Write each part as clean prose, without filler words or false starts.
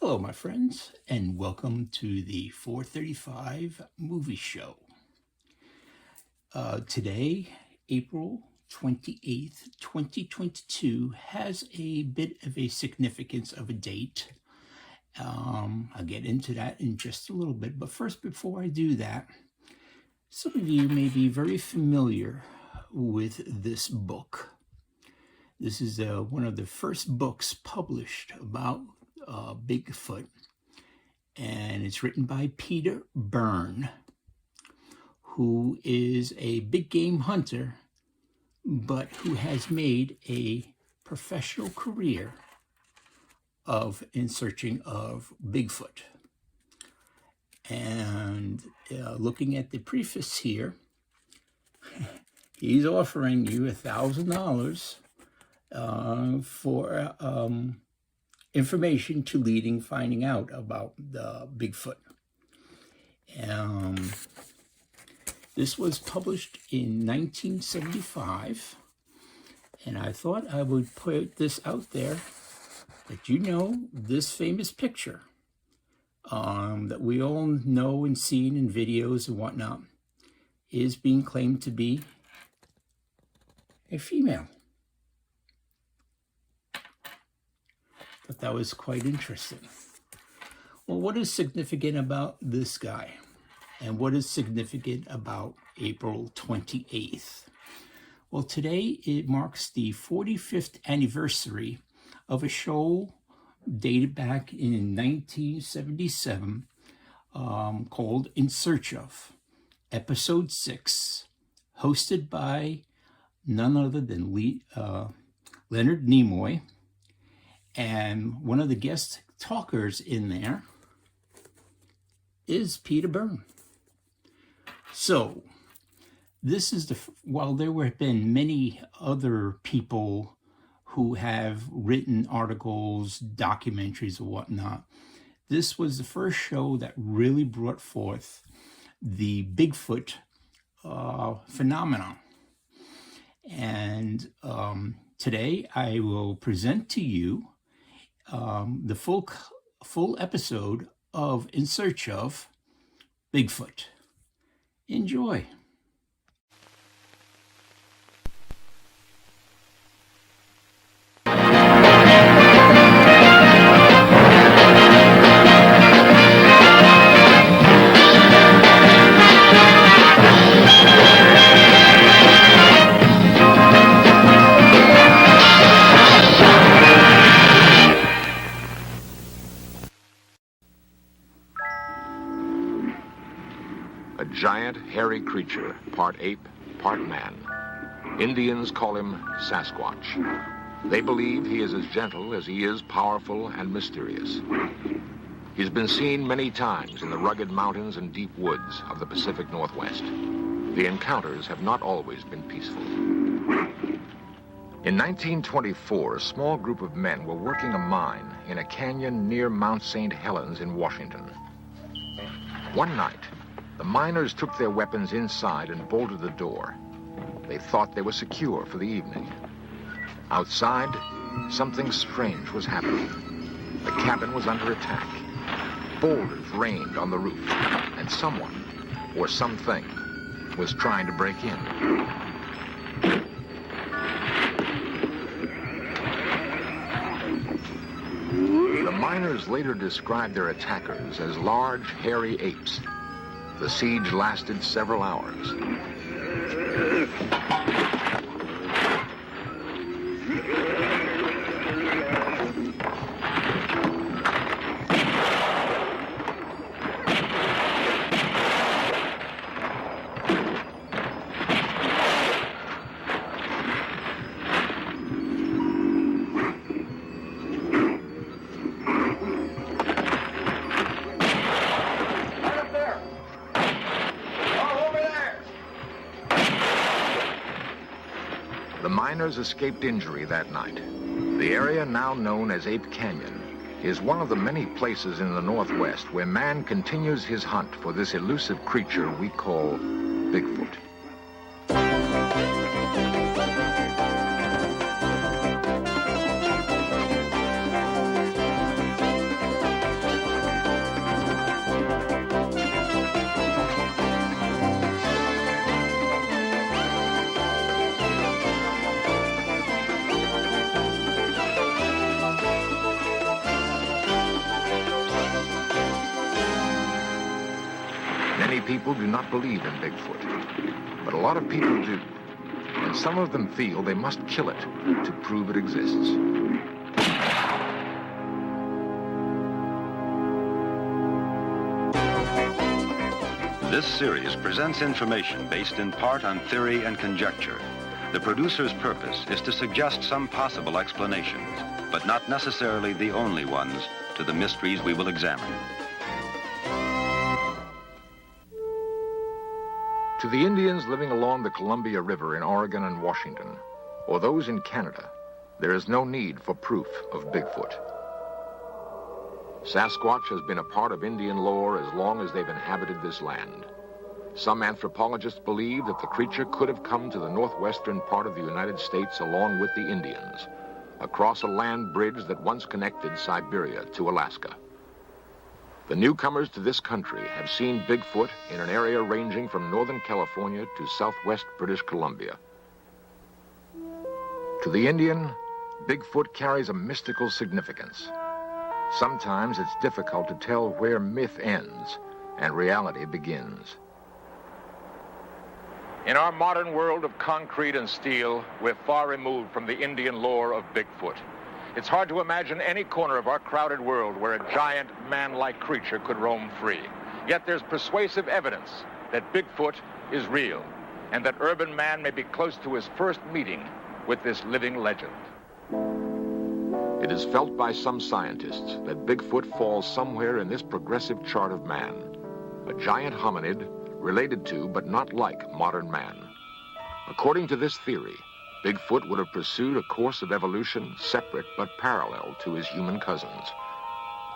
Hello, my friends, and welcome to the 435 Movie Show. Today, April 28th, 2022, has a bit of a significance of a date. I'll get into that in just a little bit, but first, before I do that, some of you may be very familiar with this book. This is one of the first books published about Bigfoot, and it's written by Peter Byrne, who is a big game hunter, but who has made a professional career in searching of Bigfoot. And looking at the preface here, he's offering you $1,000 for information to leading finding out about the Bigfoot. This was published in 1975, and I thought I would put this out there that you know this famous picture that we all know and seen in videos and whatnot is being claimed to be a female. But that was quite interesting. Well, what is significant about this guy? And what is significant about April 28th? Well, today it marks the 45th anniversary of a show dated back in 1977 called In Search Of, Episode 6, hosted by none other than Leonard Nimoy. And one of the guest talkers in there is Peter Byrne. So this is while there have been many other people who have written articles, documentaries, and whatnot, this was the first show that really brought forth the Bigfoot phenomenon. And today I will present to you the full episode of In Search Of Bigfoot. Enjoy. Giant, hairy creature, part ape, part man. Indians call him Sasquatch. They believe he is as gentle as he is powerful and mysterious. He's been seen many times in the rugged mountains and deep woods of the Pacific Northwest. The encounters have not always been peaceful. In 1924, a small group of men were working a mine in a canyon near Mount St. Helens in Washington. One night, the miners took their weapons inside and bolted the door. They thought they were secure for the evening. Outside, something strange was happening. The cabin was under attack. Boulders rained on the roof, and someone, or something, was trying to break in. The miners later described their attackers as large, hairy apes. The siege lasted several hours. The miners escaped injury that night. The area now known as Ape Canyon is one of the many places in the Northwest where man continues his hunt for this elusive creature we call Bigfoot. Many people do not believe in Bigfoot, but a lot of people do, and some of them feel they must kill it to prove it exists. This series presents information based in part on theory and conjecture. The producer's purpose is to suggest some possible explanations, but not necessarily the only ones, to the mysteries we will examine. To the Indians living along the Columbia River in Oregon and Washington, or those in Canada, there is no need for proof of Bigfoot. Sasquatch has been a part of Indian lore as long as they've inhabited this land. Some anthropologists believe that the creature could have come to the northwestern part of the United States along with the Indians, across a land bridge that once connected Siberia to Alaska. The newcomers to this country have seen Bigfoot in an area ranging from northern California to southwest British Columbia. To the Indian, Bigfoot carries a mystical significance. Sometimes it's difficult to tell where myth ends and reality begins. In our modern world of concrete and steel, we're far removed from the Indian lore of Bigfoot. It's hard to imagine any corner of our crowded world where a giant, man-like creature could roam free. Yet there's persuasive evidence that Bigfoot is real, and that urban man may be close to his first meeting with this living legend. It is felt by some scientists that Bigfoot falls somewhere in this progressive chart of man, a giant hominid related to but not like modern man. According to this theory, Bigfoot would have pursued a course of evolution separate but parallel to his human cousins.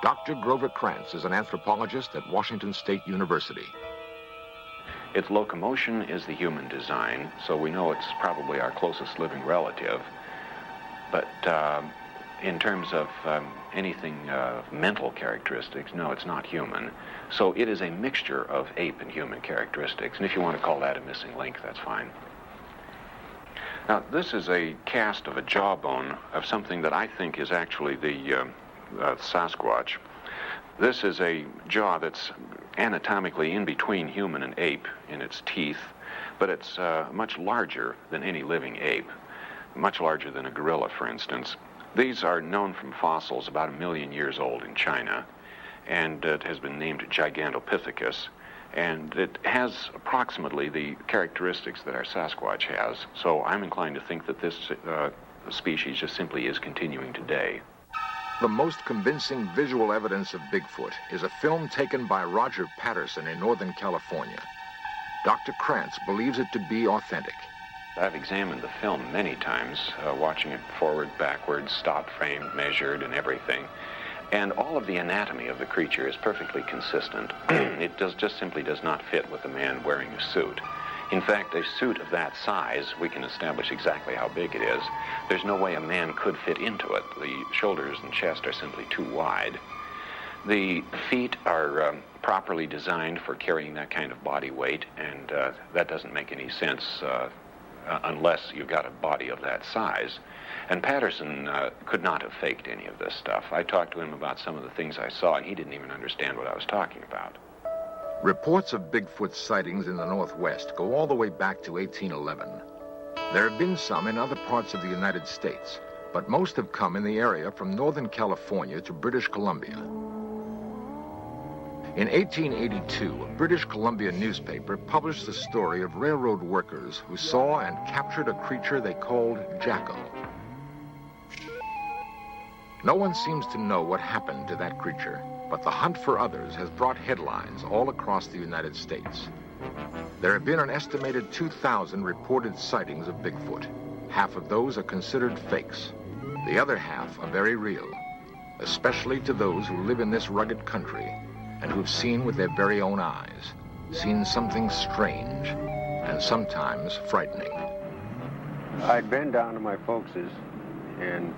Dr. Grover Krantz is an anthropologist at Washington State University. Its locomotion is the human design, so we know it's probably our closest living relative. But in terms of anything mental characteristics, no, it's not human. So it is a mixture of ape and human characteristics, and if you want to call that a missing link, that's fine. Now, this is a cast of a jawbone of something that I think is actually the Sasquatch. This is a jaw that's anatomically in between human and ape in its teeth, but it's much larger than any living ape, much larger than a gorilla, for instance. These are known from fossils about 1 million years old in China, and it has been named Gigantopithecus. And it has approximately the characteristics that our Sasquatch has. So I'm inclined to think that this species just simply is continuing today. The most convincing visual evidence of Bigfoot is a film taken by Roger Patterson in Northern California. Dr. Krantz believes it to be authentic. I've examined the film many times, watching it forward, backwards, stop frame, measured, and everything. And all of the anatomy of the creature is perfectly consistent. It just simply does not fit with a man wearing a suit. In fact, a suit of that size, we can establish exactly how big it is. There's no way a man could fit into it. The shoulders and chest are simply too wide. The feet are properly designed for carrying that kind of body weight, and that doesn't make any sense unless you've got a body of that size. And Patterson could not have faked any of this stuff. I talked to him about some of the things I saw, and he didn't even understand what I was talking about. Reports of Bigfoot sightings in the Northwest go all the way back to 1811. There have been some in other parts of the United States, but most have come in the area from Northern California to British Columbia. In 1882, a British Columbia newspaper published the story of railroad workers who saw and captured a creature they called Jacko. No one seems to know what happened to that creature, but the hunt for others has brought headlines all across the United States. There have been an estimated 2,000 reported sightings of Bigfoot. Half of those are considered fakes. The other half are very real, especially to those who live in this rugged country and who've seen with their very own eyes, seen something strange and sometimes frightening. I'd been down to my folks's, and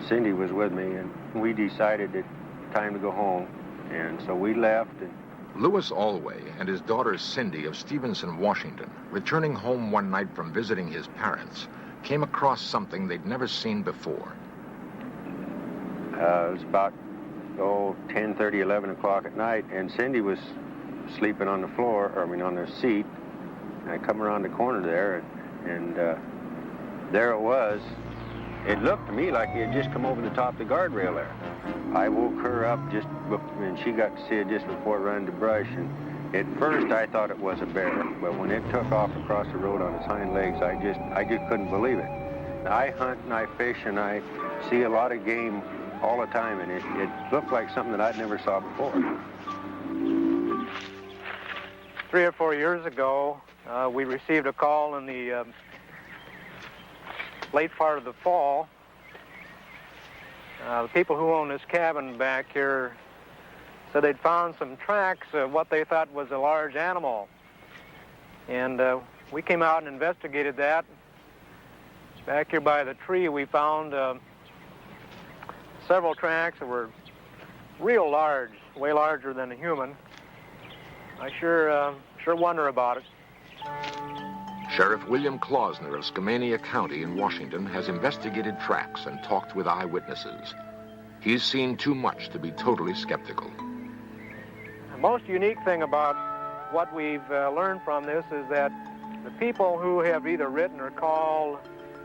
Cindy was with me, and we decided that time to go home, and so we left. And Louis Alway and his daughter Cindy of Stevenson, Washington, returning home one night from visiting his parents, came across something they'd never seen before. It was about 10:30, 11 o'clock at night, and Cindy was sleeping on the floor, on the seat. And I come around the corner there, and there it was. It looked to me like he had just come over the top of the guardrail there. I woke her up and she got to see it just before it ran into brush. And at first I thought it was a bear, but when it took off across the road on its hind legs, I just couldn't believe it. I hunt and I fish and I see a lot of game all the time, and it looked like something that I'd never saw before. 3 or 4 years ago, we received a call in the late part of the fall. The people who own this cabin back here said they'd found some tracks of what they thought was a large animal. And we came out and investigated that. Back here by the tree, we found several tracks that were real large, way larger than a human. I sure wonder about it. Sheriff William Klausner of Skamania County in Washington has investigated tracks and talked with eyewitnesses. He's seen too much to be totally skeptical. The most unique thing about what we've learned from this is that the people who have either written or called,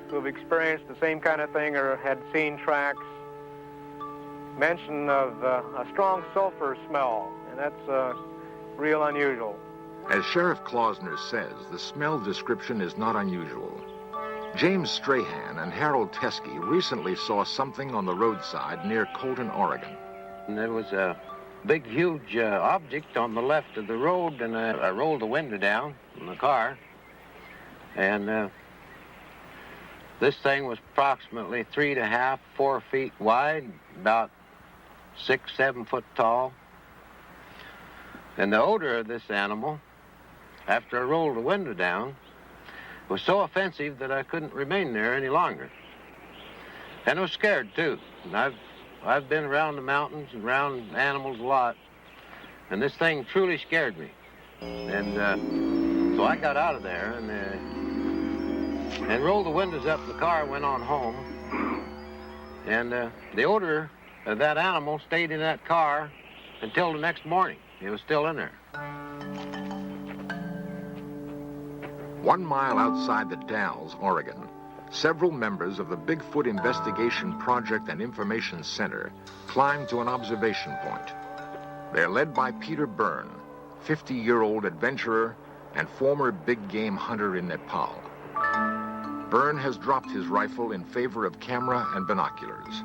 who have experienced the same kind of thing or had seen tracks, mention of a strong sulfur smell, and that's real unusual. As Sheriff Klausner says, the smell description is not unusual. James Strahan and Harold Teskey recently saw something on the roadside near Colton, Oregon. And there was a big, huge object on the left of the road, and I rolled the window down in the car, and this thing was approximately 3.5, 4 feet wide, about 6, 7 foot tall. And the odor of this animal, after I rolled the window down, was so offensive that I couldn't remain there any longer. And I was scared, too. And I've been around the mountains and around animals a lot, and this thing truly scared me. And so I got out of there and rolled the windows up in the car and went on home. And the odor of that animal stayed in that car until the next morning. It was still in there. 1 mile outside the Dalles, Oregon, several members of the Bigfoot Investigation Project and Information Center climbed to an observation point. They're led by Peter Byrne, 50-year-old adventurer and former big game hunter in Nepal. Byrne has dropped his rifle in favor of camera and binoculars.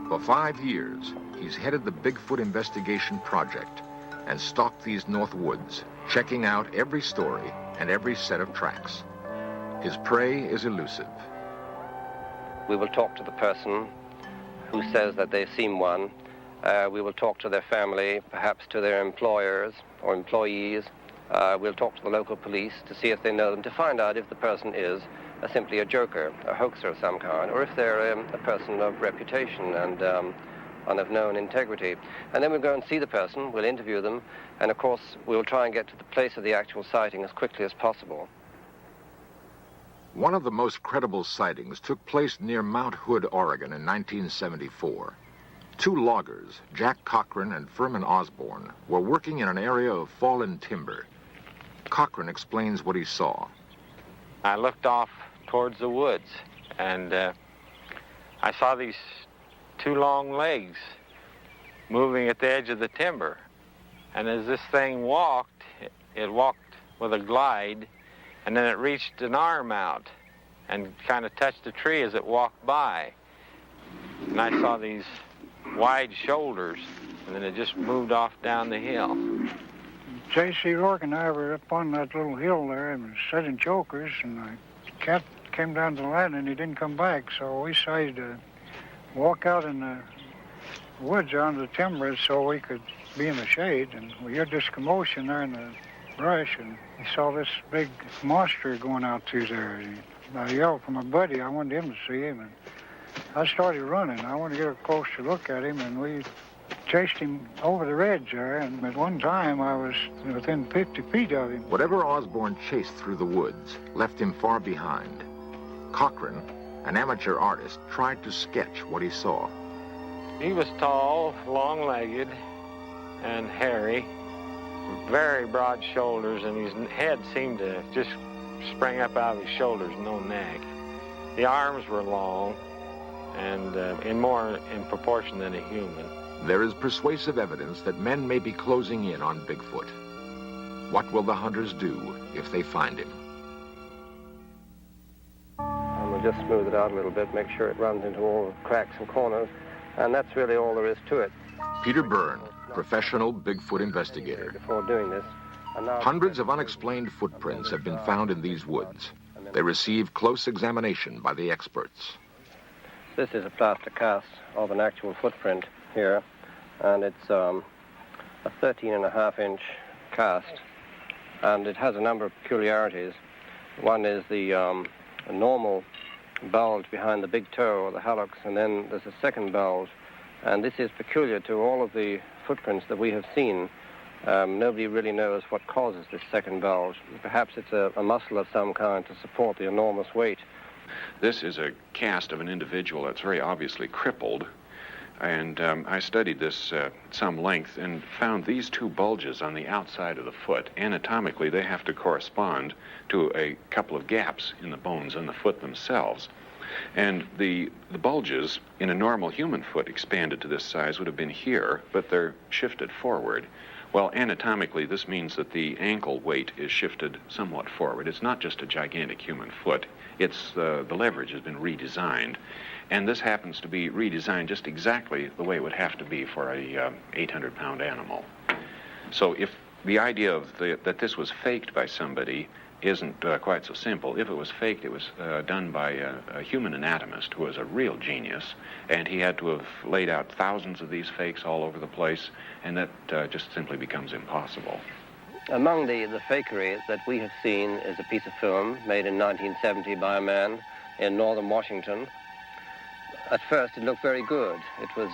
For 5 years, he's headed the Bigfoot Investigation Project and stalked these North Woods, checking out every story and every set of tracks. His prey is elusive. We will talk to the person who says that they've seen one. We will talk to their family, perhaps to their employers or employees. We'll talk to the local police to see if they know them, to find out if the person is simply a joker, a hoaxer of some kind, or if they're a person of reputation and of known integrity. And then we'll go and see the person, we'll interview them, and of course we'll try and get to the place of the actual sighting as quickly as possible. One of the most credible sightings took place near Mount Hood, Oregon in 1974. 2 loggers, Jack Cochran and Furman Osborne, were working in an area of fallen timber. Cochran explains what he saw. I looked off towards the woods, and I saw these 2 long legs moving at the edge of the timber. And as this thing walked, it walked with a glide, and then it reached an arm out and kind of touched the tree as it walked by. And I saw these wide shoulders, and then it just moved off down the hill. J.C. Rourke and I were up on that little hill there and setting jokers, and the cat came down to the line and he didn't come back, so we decided to walk out in the woods onto the timber so we could be in the shade, and we heard this commotion there in the brush, and we saw this big monster going out through there. I yelled for my buddy. I wanted him to see him, and I started running. I wanted to get a closer look at him, and we chased him over the ridge there, and at one time I was within 50 feet of him. Whatever Osborne chased through the woods left him far behind. Cochran, an amateur artist, tried to sketch what he saw. He was tall, long-legged, and hairy, very broad shoulders, and his head seemed to just spring up out of his shoulders, no neck. The arms were long and more in proportion than a human. There is persuasive evidence that men may be closing in on Bigfoot. What will the hunters do if they find him? And we'll just smooth it out a little bit, make sure it runs into all the cracks and corners, and that's really all there is to it. Peter Byrne, professional Bigfoot investigator. Before doing this, Hundreds of unexplained footprints have been found in these woods. They receive close examination by the experts. This is a plaster cast of an actual footprint here, and it's a 13.5-inch cast, and it has a number of peculiarities. One is the normal bulge behind the big toe or the hallux, and then there's a second bulge, and this is peculiar to all of the footprints that we have seen. Nobody really knows what causes this second bulge. Perhaps it's a muscle of some kind to support the enormous weight. This is a cast of an individual that's very obviously crippled, and I studied this at some length and found these two bulges on the outside of the foot. Anatomically, they have to correspond to a couple of gaps in the bones on the foot themselves. And the bulges in a normal human foot expanded to this size would have been here, but they're shifted forward. Well, anatomically, this means that the ankle weight is shifted somewhat forward. It's not just a gigantic human foot. It's the leverage has been redesigned. And this happens to be redesigned just exactly the way it would have to be for a 800-pound animal. So if the idea of that this was faked by somebody isn't quite so simple. If it was faked, it was done by a human anatomist who was a real genius, and he had to have laid out thousands of these fakes all over the place, and that just simply becomes impossible. Among the fakery that we have seen is a piece of film made in 1970 by a man in northern Washington. At first, it looked very good. It was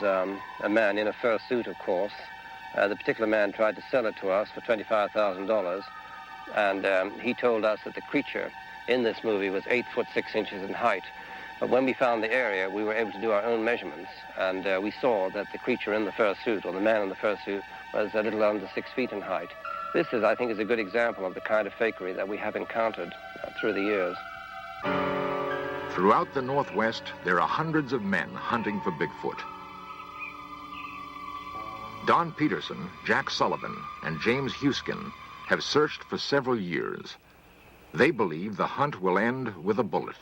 a man in a fur suit, of course. The particular man tried to sell it to us for $25,000. And he told us that the creature in this movie was 8 foot 6 inches in height. But when we found the area, we were able to do our own measurements, and we saw that the creature in the fur suit, or the man in the fur suit, was a little under 6 feet in height. This is, I think, is a good example of the kind of fakery that we have encountered through the years. Throughout the Northwest, there are hundreds of men hunting for Bigfoot. Don Peterson, Jack Sullivan, and James Huskin have searched for several years. They believe the hunt will end with a bullet.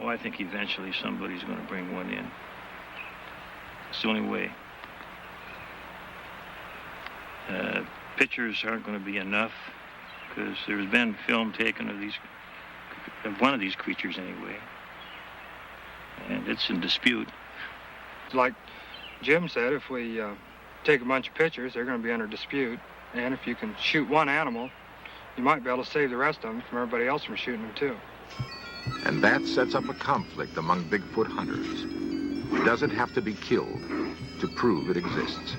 Oh, I think eventually somebody's going to bring one in. It's the only way. Pictures aren't going to be enough, because there's been film taken of one of these creatures anyway, and it's in dispute. Like Jim said, if we take a bunch of pictures, they're going to be under dispute. And if you can shoot one animal, you might be able to save the rest of them from everybody else from shooting them too. And that sets up a conflict among Bigfoot hunters. Does it have to be killed to prove it exists?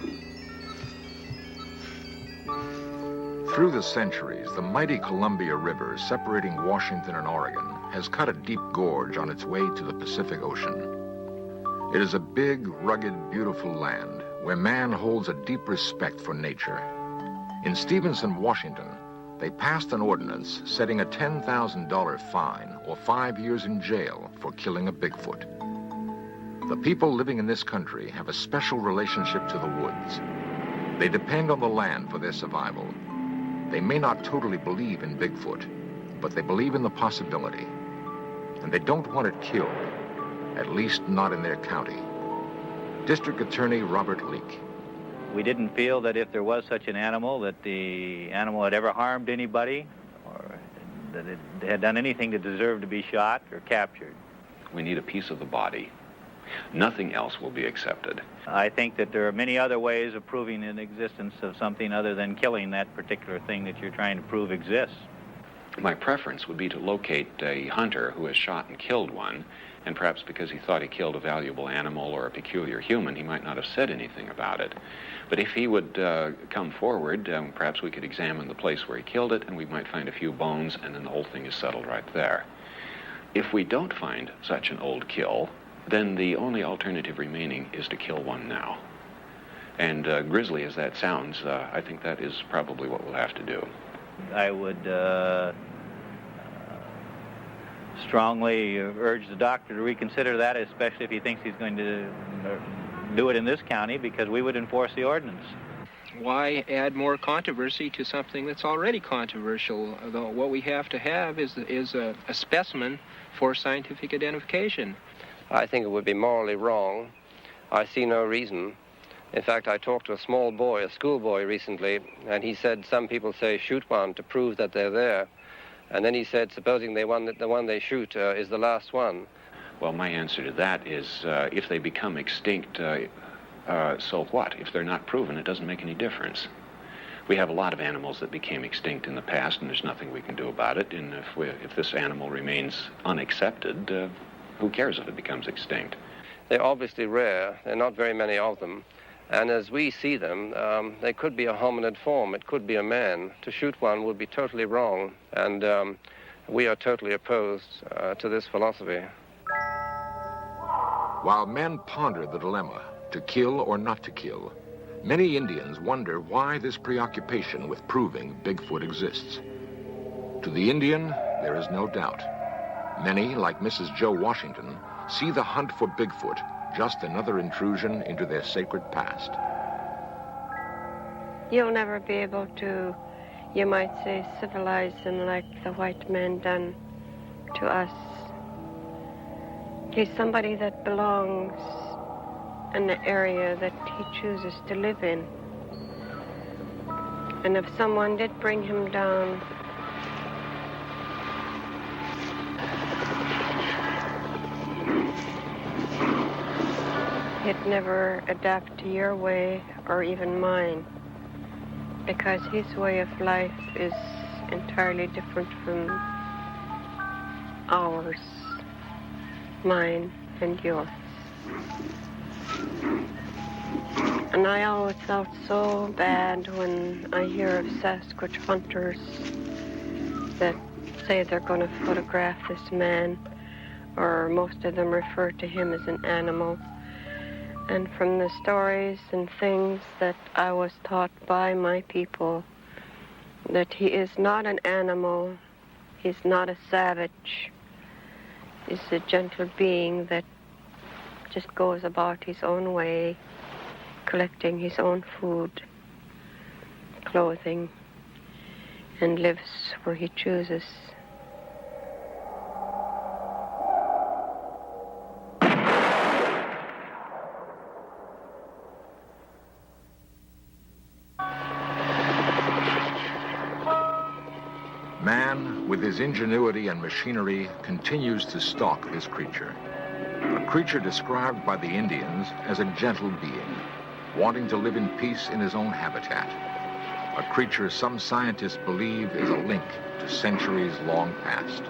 Through the centuries, the mighty Columbia River separating Washington and Oregon has cut a deep gorge on its way to the Pacific Ocean. It is a big, rugged, beautiful land where man holds a deep respect for nature. In Stevenson, Washington, they passed an ordinance setting a $10,000 fine or 5 years in jail for killing a Bigfoot. The people living in this country have a special relationship to the woods. They depend on the land for their survival. They may not totally believe in Bigfoot, but they believe in the possibility. And they don't want it killed, at least not in their county. District Attorney Robert Leake. We didn't feel that if there was such an animal, that the animal had ever harmed anybody, or that it had done anything to deserve to be shot or captured. We need a piece of the body. Nothing else will be accepted. I think that there are many other ways of proving the existence of something other than killing that particular thing that you're trying to prove exists. My preference would be to locate a hunter who has shot and killed one, and perhaps because he thought he killed a valuable animal or a peculiar human, he might not have said anything about it. But if he would come forward, perhaps we could examine the place where he killed it, and we might find a few bones, and then the whole thing is settled right there. If we don't find such an old kill, then the only alternative remaining is to kill one now. And grisly as that sounds, I think that is probably what we'll have to do. I would strongly urge the doctor to reconsider that, especially if he thinks he's going to do it in this county, because we would enforce the ordinance. Why add more controversy to something that's already controversial? Although what we have to have is a specimen for scientific identification. I think it would be morally wrong. I see no reason. In fact, I talked to a small boy, a schoolboy recently, and he said some people say shoot one to prove that they're there. And then he said, supposing the one they shoot is the last one. Well, my answer to that is if they become extinct, so what? If they're not proven, it doesn't make any difference. We have a lot of animals that became extinct in the past, and there's nothing we can do about it. And if this animal remains unaccepted, who cares if it becomes extinct? They're obviously rare. There are not very many of them. And as we see them, they could be a hominid form. It could be a man. To shoot one would be totally wrong. And we are totally opposed to this philosophy. While men ponder the dilemma, to kill or not to kill, many Indians wonder why this preoccupation with proving Bigfoot exists. To the Indian, there is no doubt. Many, like Mrs. Joe Washington, see the hunt for Bigfoot just another intrusion into their sacred past. You'll never be able to, you might say, civilize him like the white man done to us. He's somebody that belongs in the area that he chooses to live in. And if someone did bring him down, he'd never adapt to your way or even mine, because his way of life is entirely different from ours, mine and yours. And I always felt so bad when I hear of Sasquatch hunters that say they're going to photograph this man, or most of them refer to him as an animal. And from the stories and things that I was taught by my people, that he is not an animal, he's not a savage, he's a gentle being that just goes about his own way, collecting his own food, clothing, and lives where he chooses. Man, with his ingenuity and machinery, continues to stalk this creature. A creature described by the Indians as a gentle being, wanting to live in peace in his own habitat. A creature some scientists believe is a link to centuries long past.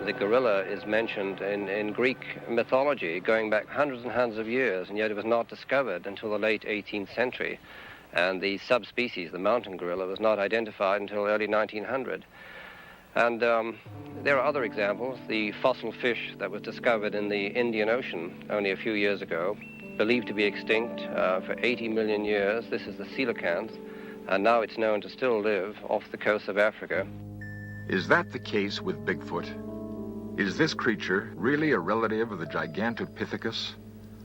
The gorilla is mentioned in Greek mythology going back hundreds and hundreds of years, and yet it was not discovered until the late 18th century. And the subspecies, the mountain gorilla, was not identified until early 1900. And there are other examples. The fossil fish that was discovered in the Indian Ocean only a few years ago, believed to be extinct for 80 million years. This is the coelacanth, and now it's known to still live off the coast of Africa. Is that the case with Bigfoot? Is this creature really a relative of the Gigantopithecus,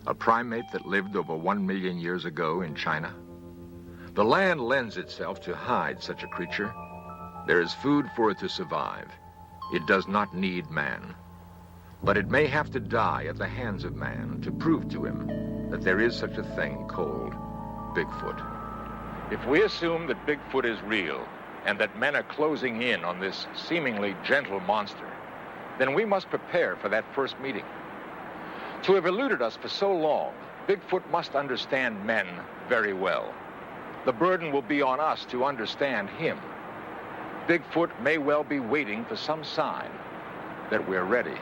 a primate that lived over 1 million years ago in China? The land lends itself to hide such a creature. There is food for it to survive. It does not need man. But it may have to die at the hands of man to prove to him that there is such a thing called Bigfoot. If we assume that Bigfoot is real and that men are closing in on this seemingly gentle monster, then we must prepare for that first meeting. To have eluded us for so long, Bigfoot must understand men very well. The burden will be on us to understand him. Bigfoot may well be waiting for some sign that we're ready.